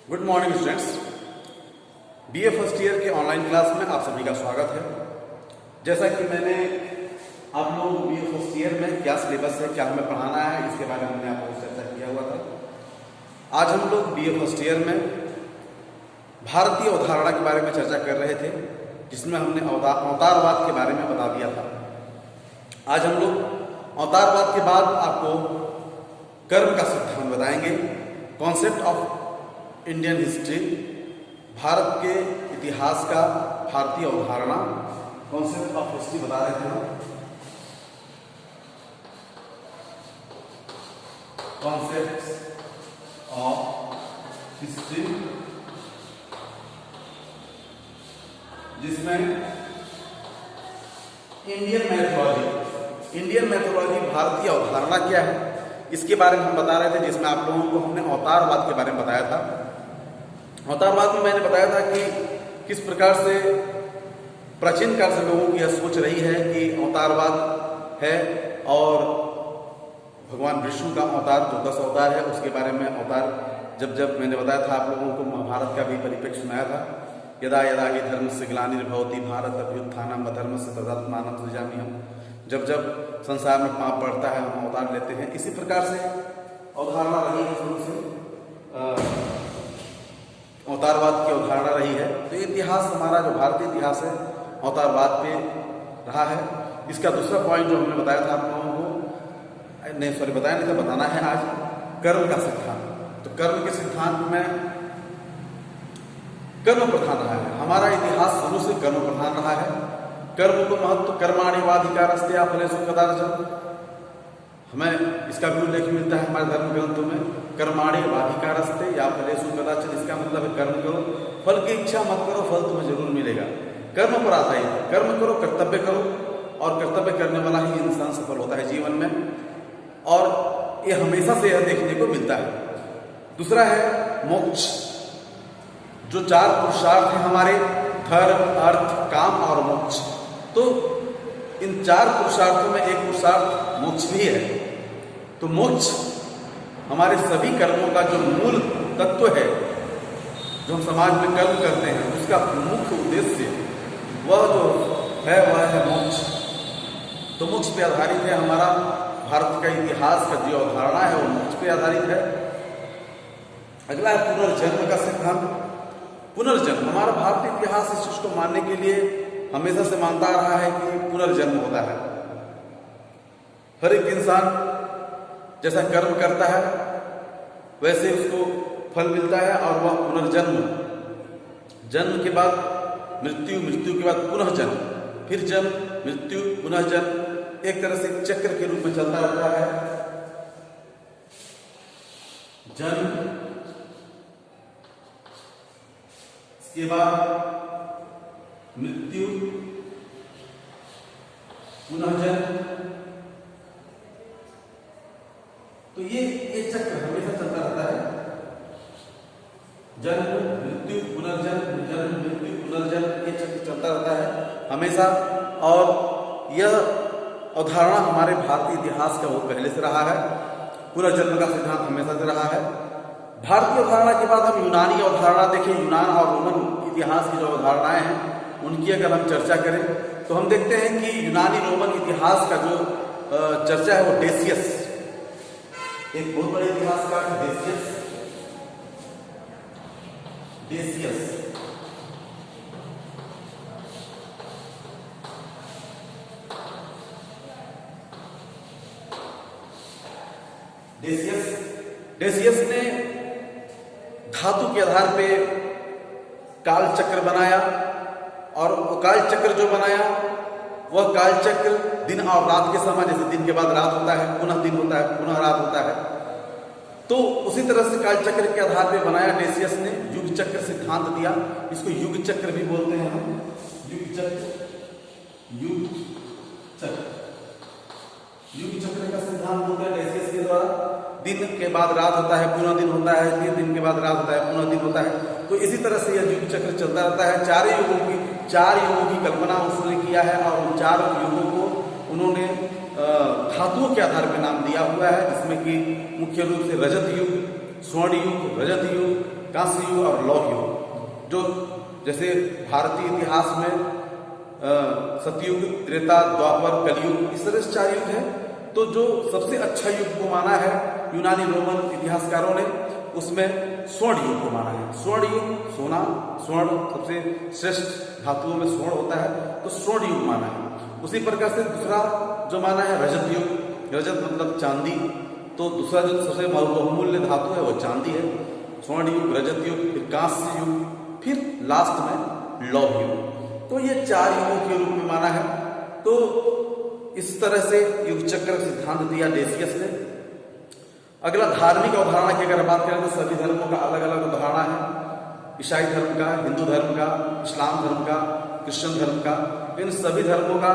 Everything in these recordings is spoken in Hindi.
Good morning students. BA first year के ऑनलाइन क्लास में आप सभी का स्वागत है। जैसा कि मैंने आप लोगों को बीए फर्स्ट ईयर में क्या सिलेबस है, क्या हमें पढ़ाना है, इसके बारे में हमने आपको चर्चा किया हुआ था। आज हम लोग बीए फर्स्ट ईयर में भारतीय अवधारणा के बारे में चर्चा कर रहे थे, जिसमें हमने अवतारवाद के बारे में बता दिया था। आज हम लोग अवतारवाद के बाद आपको कर्म का सिद्धांत बताएंगे। Concept of Indian history, Bharat के इतिहास का भारतीय अवधारणा, कॉन्सेप्ट ऑफ हिस्ट्री बता रहे थे हम। कॉन्सेप्ट ऑफ हिस्ट्री, जिसमें इंडियन मैथोलॉजी भारतीय अवधारणा क्या है, इसके बारे में हम बता रहे थे। जिसमें आप लोगों को हमने अवतारवाद के बारे में बताया था। अवतारवाद में मैंने बताया था कि किस प्रकार से प्राचीन काल से लोगों की यह सोच रही है कि अवतारवाद है और भगवान विष्णु का अवतार तो 10 अवतार है। उसके बारे में अवतार जब मैंने बताया था आप लोगों को, महाभारत का भी परिप्रेक्ष्य सुनाया था। यदा यदा हि धर्मस्य ग्लानिर्भवति भारत अभ्युत्थानम् अधर्मस्य तदात्मानं सृजाम्यहम्। जब जब संसार में पाप बढ़ता है हम अवतार लेते हैं। इसी प्रकार से अवधारणा रही है, शुरू से अवतारवाद की अवधारणा रही है। तो इतिहास हमारा जो भारतीय इतिहास है अवतारवाद पे रहा है। इसका दूसरा पॉइंट जो हमने बताया था आप लोगों को, बताया नहीं था, बताना है आज, कर्म का सिद्धांत। तो कर्म के सिद्धांत में कर्म प्रधान रहा है। हमारा इतिहास शुरू से कर्म प्रधान रहा है। कर्म को महत्व कर्माणि वाधिकारस्ते या फलेषु कदाचन, हमें इसका भी उल्लेख मिलता है हमारे धर्म ग्रंथों में। कर्माणि वाधिकारस्ते या फलेषु कदाचन, इसका मतलब है कर्म करो, फल की इच्छा मत करो, फल तुम्हें जरूर मिलेगा। कर्म पर आधारित है। कर्म करो, कर्तव्य करो, और कर्तव्य करने वाला ही इंसान सफल होता है जीवन में। और ये हमेशा से यह देखने को मिलता है। दूसरा है मोक्ष। जो 4 पुरुषार्थ हैं हमारे, धर्म, अर्थ, काम और मोक्ष। तो इन 4 पुरुषार्थों में एक पुरुषार्थ मोक्ष भी है। तो मोक्ष हमारे सभी कर्मों का जो मूल तत्व है, जो हम समाज में कर्म करते हैं, उसका मुख्य उद्देश्य वह जो है वह है मोक्ष। तो मोक्ष पे आधारित है हमारा भारत का इतिहास का जो अवधारणा है वो मोक्ष पे आधारित है। अगला है पुनर्जन्म का सिद्धांत। पुनर्जन्म, हमारा भारतीय इतिहास इस चीज को मानने के लिए हमेशा से मानता रहा है कि पुनर्जन्म होता है। हर एक इंसान जैसा कर्म करता है वैसे उसको फल मिलता है, और वह पुनर्जन्म, जन्म के बाद मृत्यु, मृत्यु के बाद पुनः जन्म, फिर जन्म, मृत्यु, पुनः जन्म, एक तरह से चक्र के रूप में चलता रहता है। जन्म, इसके बाद मृत्यु, पुनः जन्म। तो ये चक्र हमेशा चलता रहता है। जन्म, मृत्यु, पुनर्जन्म, जन्म, मृत्यु, पुनर्जन्म, ये चक्र चलता रहता है हमेशा। और यह अवधारणा हमारे भारतीय इतिहास का बहुत पहले से रहा है। पुनर्जन्म का सिद्धांत हमेशा से रहा है। भारतीय अवधारणा के बाद हम यूनानी अवधारणा देखें। यूनान और रोमन इतिहास की जो अवधारणाएं हैं उनकी अगर हम चर्चा करें तो हम देखते हैं कि यूनानी रोमन इतिहास का जो चर्चा है वो डेसियस, एक बहुत बड़े इतिहासकार है डेसियस। डेसियस ने धातु के आधार पे काल चक्र बनाया, और वो काल चक्र जो बनाया वह काल चक्र दिन और रात के समय, जैसे दिन के बाद रात होता है, पुनः दिन होता है, पुनः रात होता है, तो उसी तरह से काल चक्र के आधार पे बनाया डेसियस ने। युग चक्र सिद्धांत दिया, इसको युग चक्र भी बोलते हैं हम। युग चक्र का सिद्धांत बोलते हैं डेसियस के द्वारा। दिन के बाद रात होता है, पुनः दिन होता है, फिर दिन के बाद रात होता है, पुनः दिन होता है। तो इसी तरह से यह युग चक्र चलता रहता है। 4 युगों की कल्पना उसने किया है, और उन 4 युगों को उन्होंने धातुओं के आधार पर नाम दिया हुआ है, जिसमें कि मुख्य रूप से रजत युग, स्वर्ण युग, रजत युग, कांस्य युग और लौह युग। जो जैसे भारतीय इतिहास में सतयुग, त्रेता, द्वापर, कलयुग, इस तरह से 4 युग है। तो जो सबसे अच्छा युग को माना है यूनानी रोमन इतिहासकारों ने, उसमें स्वर्ण युग को माना है। स्वर्ण युग, सोना, स्वर्ण सबसे श्रेष्ठ धातुओं में स्वर्ण होता है, तो स्वर्ण युग माना है। उसी प्रकार से दूसरा जो माना है रजत युग, रजत मतलब चांदी, तो दूसरा जो सबसे बहुमूल्य धातु है वो चांदी है। स्वर्ण युग, रजत युग, फिर कांस्य युग, फिर लास्ट में लौह युग। तो ये 4 युगों के रूप में माना है। तो इस तरह से युग चक्र का सिद्धांत दिया डेसियस ने। अगला धार्मिक अवधारणा की अगर बात करें तो सभी धर्मों का अलग अलग अवधारणा है। ईसाई धर्म का, हिंदू धर्म का, इस्लाम धर्म का, क्रिश्चियन धर्म का, इन सभी धर्मों का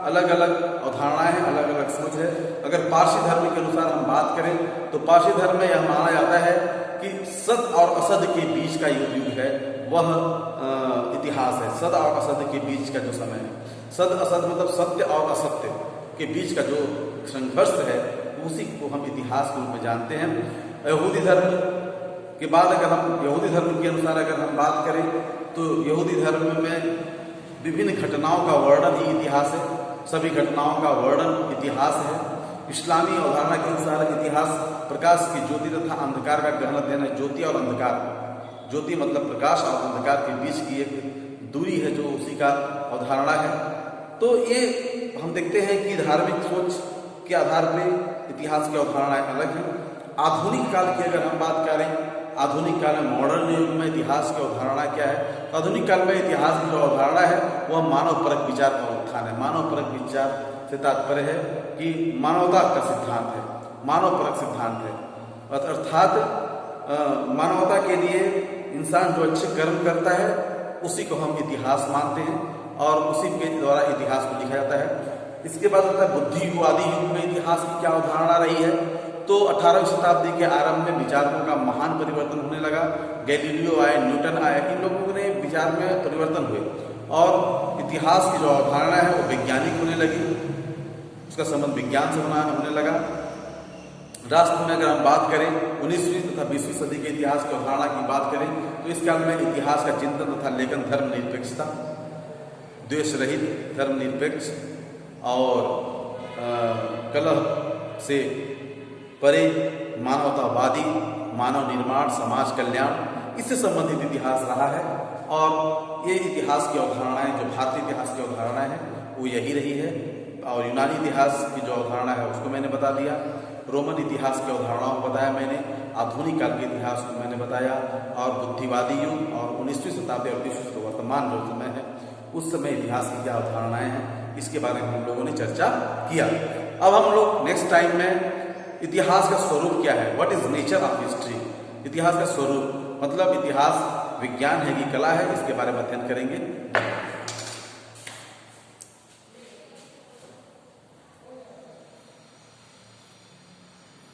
अलग अलग अवधारणाएं हैं, अलग अलग सोच है। अगर पारसी धर्म के अनुसार हम बात करें तो पारसी धर्म में यह माना जाता है कि सत और असत के बीच का युग है वह इतिहास है। सत और असत के बीच का जो समय है, सत असत मतलब सत्य और असत्य के बीच का जो संघर्ष है, उसी को हम इतिहास के रूप में जानते हैं। यहूदी धर्म के बाद अगर हम यहूदी धर्म के अनुसार अगर हम बात करें तो यहूदी धर्म में विभिन्न घटनाओं का वर्णन ही इतिहास है। सभी घटनाओं का वर्णन इतिहास है। इस्लामी अवधारणा के अनुसार इतिहास प्रकाश की ज्योति तथा अंधकार का ग्रहण अध्ययन है। ज्योति और अंधकार, ज्योति मतलब प्रकाश और अंधकार के बीच की एक दूरी है, जो उसी का अवधारणा है। तो ये हम देखते हैं कि धार्मिक सोच के आधार पर इतिहास की अवधारणाएं अलग हैं। आधुनिक काल की अगर हम बात करें, आधुनिक काल में मॉडर्न युग में इतिहास की अवधारणा क्या है? तो आधुनिक काल में इतिहास की जो अवधारणा है वह मानव परक विचार का उत्थान है। मानव परक विचार से तात्पर्य है कि मानवता का सिद्धांत है, मानव परक सिद्धांत है। अर्थात मानवता के लिए इंसान जो अच्छे कर्म करता है उसी को हम इतिहास मानते हैं और उसी के द्वारा इतिहास को लिखा जाता है। इसके बाद होता है बुद्धिवादी युग में इतिहास की क्या अवधारणा रही है? तो 18वीं शताब्दी के आरंभ में विचारों का महान परिवर्तन होने लगा। गैलीलियो आए, न्यूटन आए, इन लोगों ने विचार में परिवर्तन हुए और इतिहास की जो अवधारणा है वो वैज्ञानिक होने लगी, उसका संबंध विज्ञान से होने लगा। राष्ट्र में अगर हम बात करें 19वीं तथा 20वीं सदी के इतिहास की अवधारणा की बात करें तो इस काल में इतिहास का चिंतन तथा लेखन धर्मनिरपेक्षता, द्वेष रहित, धर्मनिरपेक्ष और कलह से परे, मानवतावादी, मानव निर्माण, समाज कल्याण, इससे संबंधित इतिहास रहा है। और ये इतिहास की अवधारणाएं, जो भारतीय इतिहास की अवधारणाएं हैं वो यही रही है। और यूनानी इतिहास की जो अवधारणा है उसको मैंने बता दिया, रोमन इतिहास की अवधारणाओं को बताया मैंने, आधुनिक काल के इतिहास को मैंने बताया, और बुद्धिवादी युग और 19वीं शताब्दी और 20वीं शताब्दी वर्तमान जो समय है उस समय इतिहास की क्या अवधारणाएं हैं इसके बारे में हम लोगों ने चर्चा किया। अब हम लोग नेक्स्ट टाइम में इतिहास का स्वरूप क्या है, what is nature of history, इतिहास का स्वरूप मतलब इतिहास विज्ञान है कि कला है, इसके बारे में अध्ययन करेंगे।